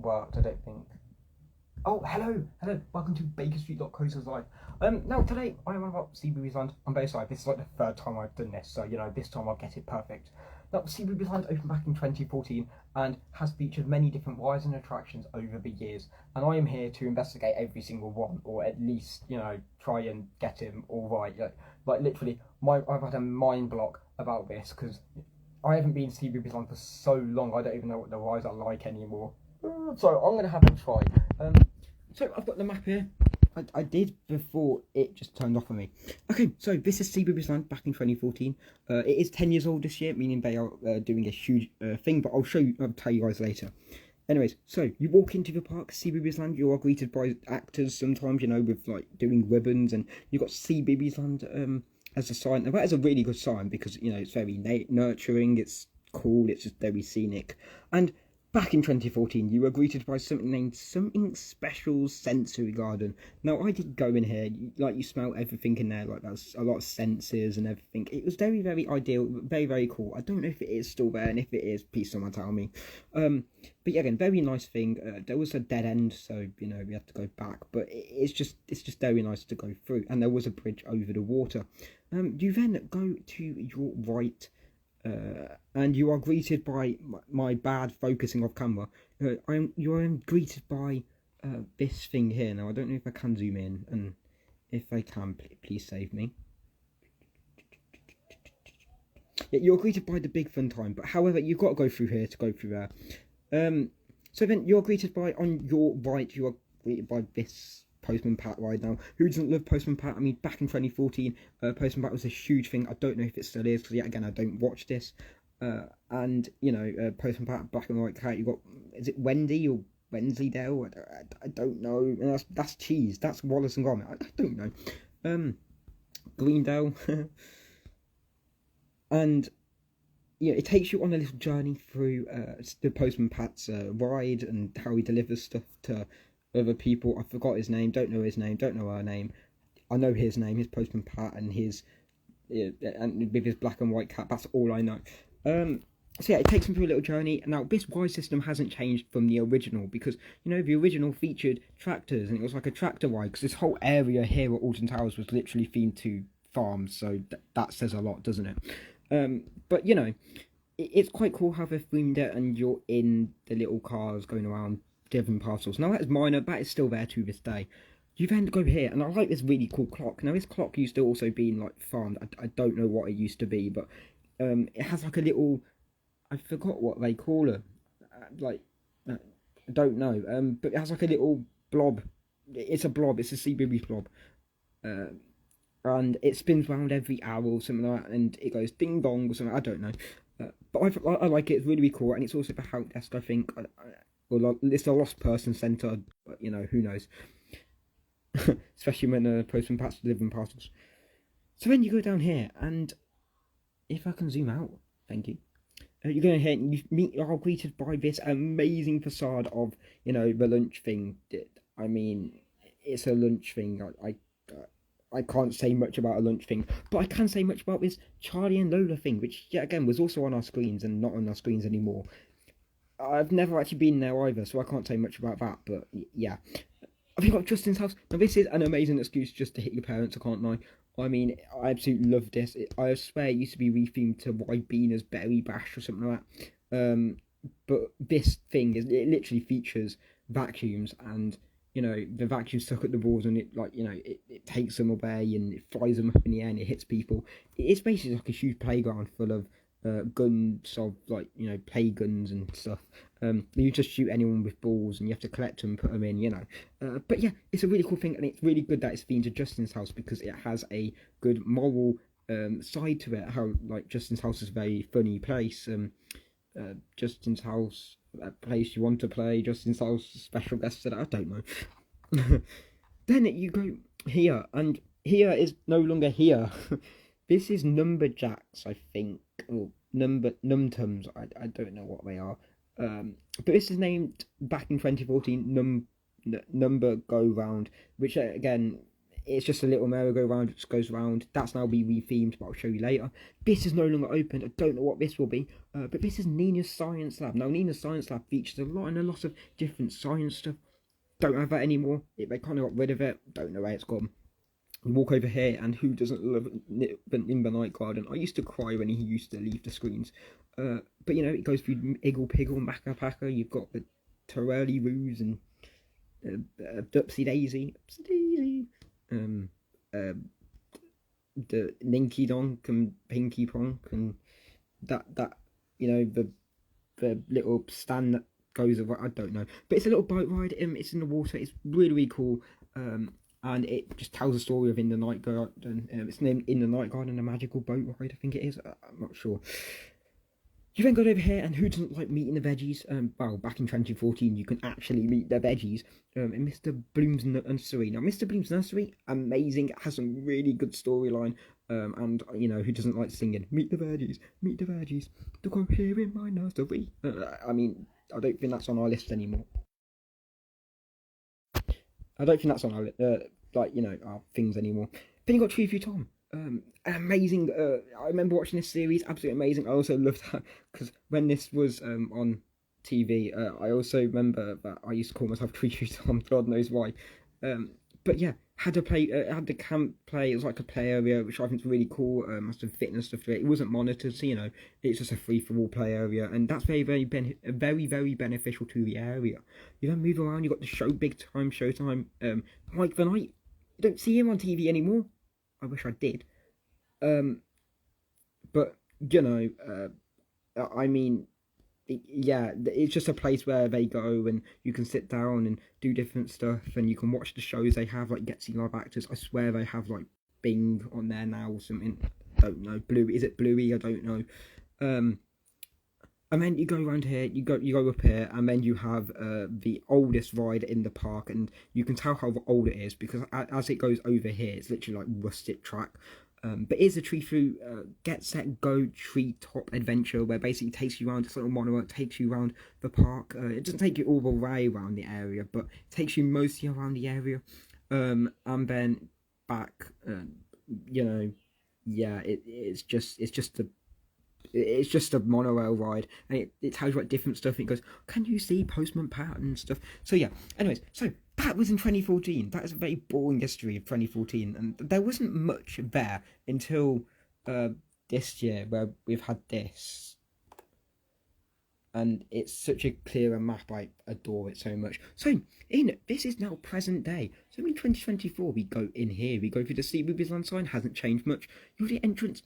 worked, I don't think. Oh, hello, welcome to Bakerstreet.coasters live. Now today I am about Cbeebies Land on Bayside. This is like the third time I've done this, so this time I'll get it perfect. Now, Cbeebies Land opened back in 2014 and has featured many different rides and attractions over the years, and I am here to investigate every single one, or at least, try and get him all right. Like literally, I've had a mind block about this, because I haven't been to Cbeebies Land for so long, I don't even know what the rides are like anymore. So I'm going to have a try. So I've got the map here. I did before it just turned off on me. Okay, so this is Cbeebies Land back in 2014. It is 10 years old this year, meaning they are doing a huge thing, but I'll tell you guys later. Anyways, so you walk into the park, Cbeebies Land, you are greeted by actors sometimes, with like doing ribbons, and you've got Cbeebies Land as a sign. Now that is a really good sign because, it's very nurturing, it's cool, it's just very scenic. And back in 2014, you were greeted by something named Something Special Sensory Garden. Now, I did go in here, you smell everything in there, like there's a lot of senses and everything. It was very, very ideal, very, very cool. I don't know if it is still there, and if it is, please someone tell me. But yeah, again, very nice thing. There was a dead end, so, we had to go back, but it's just very nice to go through. And there was a bridge over the water. You then go to your right, and you are greeted by my bad focusing of camera. You are greeted by this thing here. Now I don't know if I can zoom in, and if I can, please save me. Yeah, you're greeted by the big fun time, but however, you've got to go through here to go through there. So then you're greeted by, on your right, you are greeted by this Postman Pat ride. Now, who doesn't love Postman Pat? I mean, back in 2014, Postman Pat was a huge thing. I don't know if it still is, because yet again, I don't watch this. And Postman Pat, black and white cat. You got, is it Wendy or Wensleydale? I don't know. And that's cheese. That's Wallace and Gromit. I don't know. Greendale. And it takes you on a little journey through the Postman Pat's ride, and how he delivers stuff to other people. I forgot his name, don't know his name, don't know her name. I know his name, his Postman Pat, and and with his black and white cat. That's all I know. So yeah, it takes him through a little journey. Now, this ride system hasn't changed from the original, because the original featured tractors, and it was like a tractor ride, because this whole area here at Alton Towers was literally themed to farms, so that says a lot, doesn't it? But it's quite cool how they've themed it, and you're in the little cars going around delivering parcels. Now that is minor, that is still there to this day. You then go here, and I like this really cool clock. Now this clock used to also be like farmed. I don't know what it used to be, but it has like a little, I forgot what they call it. I don't know. But it has like a little blob. It's a blob. It's a Cbeebies blob. And it spins around every hour or something like that, and it goes ding dong or something. I don't know. But I like it. It's really, really cool, and it's also for help desk, I think. Well, it's a lost person centre, but who knows. Especially when Postman Pat's delivering parcels. So then you go down here, and if I can zoom out, thank you. You go ahead and you are greeted by this amazing facade of, the lunch thing. I mean, it's a lunch thing. I can't say much about a lunch thing, but I can say much about this Charlie and Lola thing, which, yet again, was also on our screens and not on our screens anymore. I've never actually been there either, so I can't say much about that, but yeah. Have you got Justin's house? Now, this is an amazing excuse just to hit your parents, I can't lie. I mean, I absolutely love this. I swear it used to be rethemed to Ribina's Berry Bash or something like that. But this thing, it literally features vacuums, and, the vacuums stuck at the walls, and it takes them away, and it flies them up in the air, and it hits people. It's basically like a huge playground full of guns of play guns and stuff. You just shoot anyone with balls, and you have to collect them and put them in, but yeah, it's a really cool thing, and it's really good that it's themed to Justin's house, because it has a good moral side to it. How Justin's house is a very funny place. Justin's house, a place you want to play. Justin's house, special guest today. I don't know. Then you go here, and here is no longer here. This is Numberjacks, I think, or Numtums. I don't know what they are. But this is named back in 2014 Number Go Round, which again, it's just a little merry-go-round that just goes around. That's now been rethemed, but I'll show you later. This is no longer open. I don't know what this will be, but this is Nina's Science Lab. Now, Nina's Science Lab features a lot of different science stuff. Don't have that anymore. They kind of got rid of it. Don't know where it's gone. You walk over here, and who doesn't love in the Night Garden? I used to cry when he used to leave the screens. But you know, it goes through Iggle Piggle, Macca Packa. You've got the Torelli Roos and Dupsy Daisy, the Ninky Donk and Pinky Pronk, and that you know, the little stand that goes over. I don't know, but it's a little boat ride. It's in the water. It's really cool. And it just tells a story of In the Night Garden. It's named In the Night Garden, a magical boat ride, I think it is. I'm not sure. You then go over here, and who doesn't like meeting the veggies? Well, back in 2014, you can actually meet the veggies in Mr. Bloom's Nursery. Now, Mr. Bloom's Nursery, amazing. It has some really good storyline. And, you know, who doesn't like singing? Meet the veggies, look over here in my nursery. I mean, I don't think that's on our list anymore. I don't think that's on our like, you know, our things anymore. Then you got Tree View Tom. Amazing. I remember watching this series, absolutely amazing. I also loved that because when this was on TV, I also remember that I used to call myself Tree View Tom. God knows why. But yeah, had the camp play. It was like a play area, which I think is really cool. Has some fitness stuff to it. It wasn't monitored, so you know, it's just a free for all play area, and that's very beneficial to the area. You then move around. You got the show, big time Showtime. Mike the Knight. You don't see him on TV anymore. I wish I did. But you know, I mean, yeah, it's just a place where they go and you can sit down and do different stuff, and you can watch the shows they have, like Get See Live Actors. I swear they have like Bing on there now or something. Don't know. Blue, is it Bluey? I don't know. And then you go around here, you go up here, and then you have the oldest ride in the park, and you can tell how old it is because as it goes over here, it's literally like rustic track. But it's a tree through Get Set Go Treetop Adventure, where basically it takes you around this little monorail, it takes you around the park. It doesn't take you all the way around the area, but it takes you mostly around the area. And then back, you know, yeah, it's just a monorail ride, and it tells you like different stuff. And it goes, can you see Postman Pat and stuff? So yeah, anyways, so that was in 2014. That is a very boring history of 2014, and there wasn't much there until this year, where we've had this, and it's such a clearer map. I adore it so much. So this is now present day. So in 2024, we go in here, we go through the Cbeebies land sign. Hasn't changed much. You're the entrance.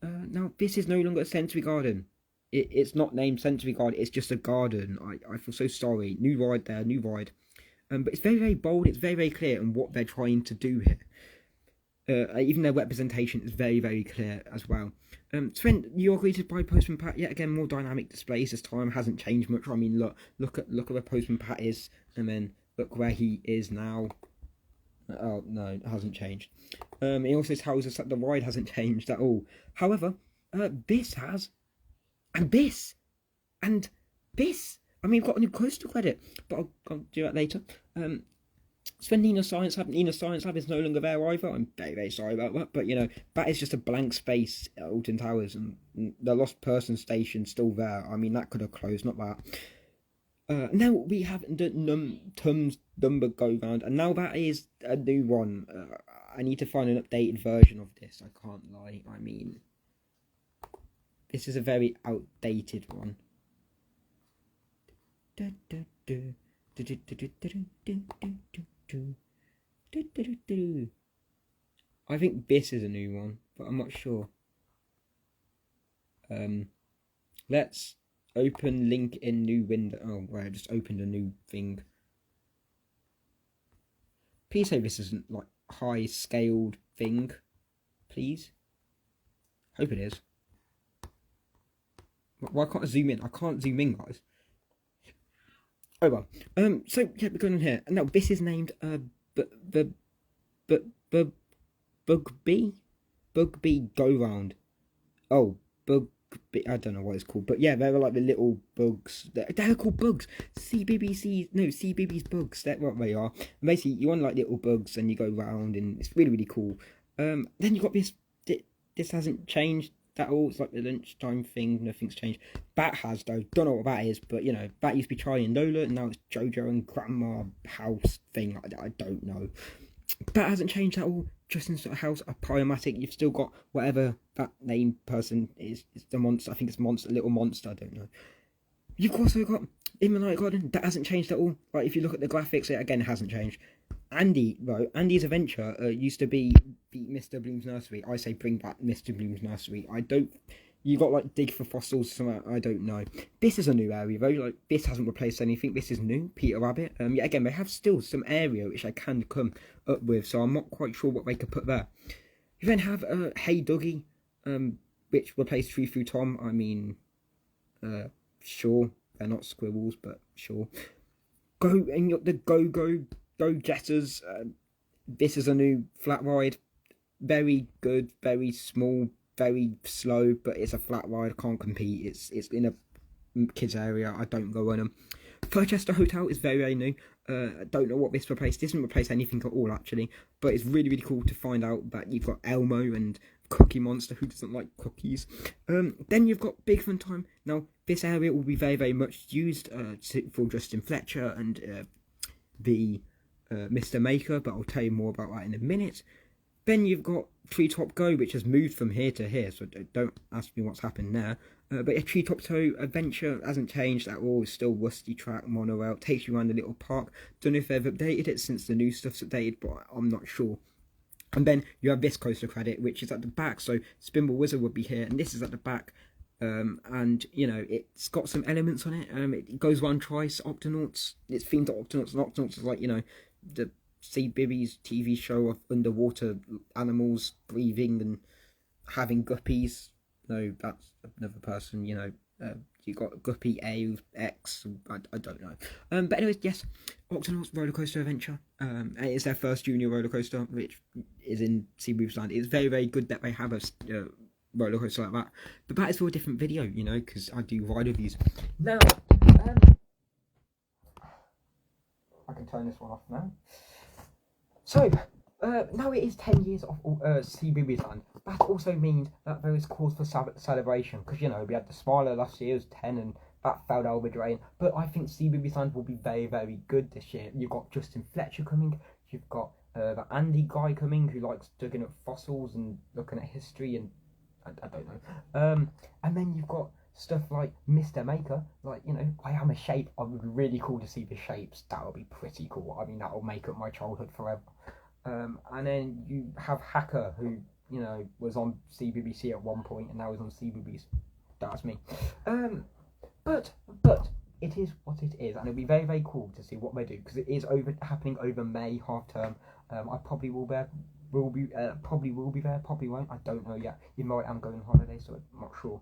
Now, this is no longer a sensory garden. It's not named sensory garden. It's just a garden. I feel so sorry. New ride there, new ride. But it's very bold. It's very clear on what they're trying to do here. Even their representation is very clear as well. Trent, you're greeted by Postman Pat. Yet again, more dynamic displays this time. Hasn't changed much. I mean, look at where Postman Pat is, and then look where he is now. Oh no, it hasn't changed. It also tells us that the ride hasn't changed at all. However, this has, and this, and this. I mean, we've got a new coaster credit, but I'll do that later. So Nina's Science Lab is no longer there either. I'm very sorry about that, but you know, that is just a blank space at Alton Towers, and the Lost Person Station still there. I mean, that could have closed, not that. Now we have the Tums Dumber Go Round, and now that is a new one. I need to find an updated version of this. I can't lie. I mean, this is a very outdated one. I think this is a new one, but I'm not sure. Let's open link in new window. Oh, right, I just opened a new thing. Please say this isn't like high scaled thing. Please. Hope it is. Why can't I zoom in? I can't zoom in, guys. Oh well. So yeah, we're going on here. And now this is named Bugbee Go Round. Oh, I don't know what it's called, but yeah, they were like the little bugs. They're called bugs. Cbeebies bugs. That's what they are. And basically, you want like little bugs, and you go round, and it's really really cool. Then you got this. This hasn't changed at all. It's like the lunchtime thing. Nothing's changed. Bat has though. Don't know what that is, but you know, Bat used to be Charlie and Lola, and now it's Jojo and Grandma House thing. I don't know. That hasn't changed at all. Justin's house, a Poematic. You've still got whatever that name person is. It's the monster. I think it's monster, little monster. I don't know. You've also got in the Night Garden. That hasn't changed at all. Like if you look at the graphics, it again hasn't changed. Andy's Adventure used to be Mr. Bloom's Nursery. I say bring back Mr. Bloom's Nursery. I don't. You got like dig for fossils. Somewhere I don't know. This is a new area though. Like this hasn't replaced anything. This is new. Peter Rabbit. Yeah. Again, they have still some area which I can come up with. So I'm not quite sure what they could put there. You then have Hey Dougie, which replaced Tree Through Tom. I mean, sure they're not squirrels, but sure. Go Jetters. This is a new flat ride. Very good. Very small. Very slow, but it's a flat ride. Can't compete. It's in a kids area. I don't go on them. Furchester Hotel is very new. I don't know what this replaced. This doesn't replace anything at all actually, but it's really really cool to find out that you've got Elmo and Cookie Monster. Who doesn't like cookies? Then you've got Big Fun Time. Now this area will be very much used for Justin Fletcher and the Mr. Maker, but I'll tell you more about that in a minute. Then you've got Treetop Go, which has moved from here to here, so don't ask me what's happened there. But yeah, Treetop Toe Adventure hasn't changed at all. It's still Rusty Track, monorail, takes you around a little park. Don't know if they've updated it since the new stuff's updated, but I'm not sure. And then you have this coaster credit, which is at the back, so Spinball Wizard would be here, and this is at the back. And you know, it's got some elements on it. It goes one twice, Octonauts. It's themed to Octonauts, and Octonauts is like, you know, the Cbeebies TV show of underwater animals breathing and having guppies. No, that's another person, you know. You got Guppy A, X, I don't know. But anyways, yes, Octonauts Roller Coaster Adventure. And it's their first junior roller coaster, which is in Cbeebies Land. It's very good that they have a roller coaster like that. But that is for a different video, you know, because I do ride reviews. Now, I can turn this one off now. So, now it is 10 years of Cbeebies Land. That also means that there is cause for celebration, because, you know, we had the Smiler last year, it was 10, and that fell down with rain. But I think Cbeebies Land will be very good this year. You've got Justin Fletcher coming, you've got the Andy guy coming, who likes digging up fossils and looking at history, and I don't know. And then you've got stuff like Mr. Maker, like, you know, I am a shape. It would be really cool to see the shapes. That would be pretty cool. I mean, that will make up my childhood forever. And then you have Hacker, who, you know, was on CBBC at one point and now is on Cbeebies. That's me. But it is what it is, and it'll be very cool to see what they do, because it is happening over May half term. I probably will be there, probably won't. I don't know yet. Even though I am going on holiday, so I'm not sure.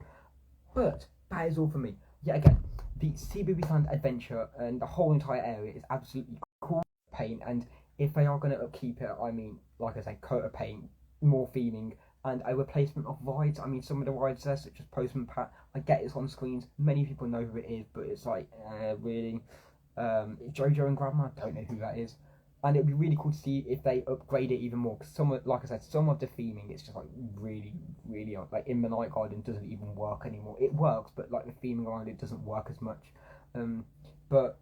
But that is all for me. Yet again, the Cbeebies Land Adventure and the whole entire area is absolutely cool paint, and if they are going to upkeep it, I mean, like I say, coat of paint, more theming, and a replacement of rides. I mean, some of the rides there, such as Postman Pat, I get it's on screens. Many people know who it is, but it's like, really, Jojo and Grandma, I don't know who that is. And it'd be really cool to see if they upgrade it even more, because like I said, some of the theming, it's just like really odd. Like in the Night Garden doesn't even work anymore. It works, but like the theming around it doesn't work as much. But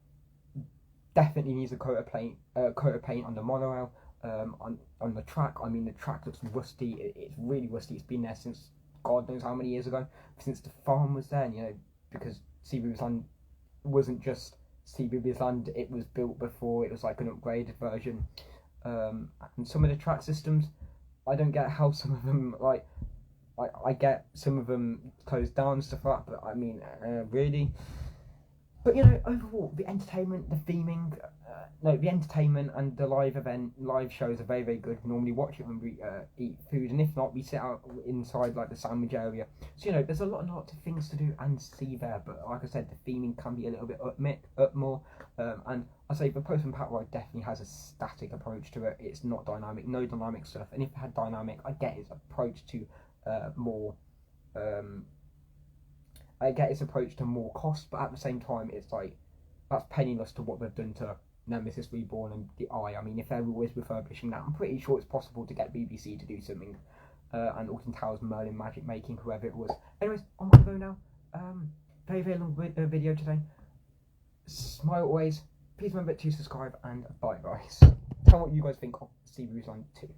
definitely needs a coat of paint on the monorail, on the track. I mean, the track looks rusty. It's really rusty. It's been there since God knows how many years ago, since the farm was there. And, you know, because Cbeebies Land wasn't just Cbeebies Land, it was built before. It was like an upgraded version. And some of the track systems, I don't get how some of them, like, I get some of them closed down and stuff like that, but I mean, really. But, you know, overall, the entertainment, the theming, the entertainment and the live shows are very good. We normally watch it when we eat food, and if not, we sit out inside, like, the sandwich area. So, you know, there's a lot of things to do and see there, but like I said, the theming can be a little bit up more, and I say the Postman Pat ride definitely has a static approach to it. It's not dynamic, no dynamic stuff, and if it had dynamic, I get its approach to more, I get its approach to more cost, but at the same time, it's like that's penniless to what they've done to Nemesis Reborn and the Eye. I mean, if they're always refurbishing that, I'm pretty sure it's possible to get BBC to do something. And Alton Towers, Merlin Magic Making, whoever it was. Anyways, I'm gonna go now. Very long video today. Smile always. Please remember to subscribe and bye guys. Tell me what you guys think of Cbeebies Line 2.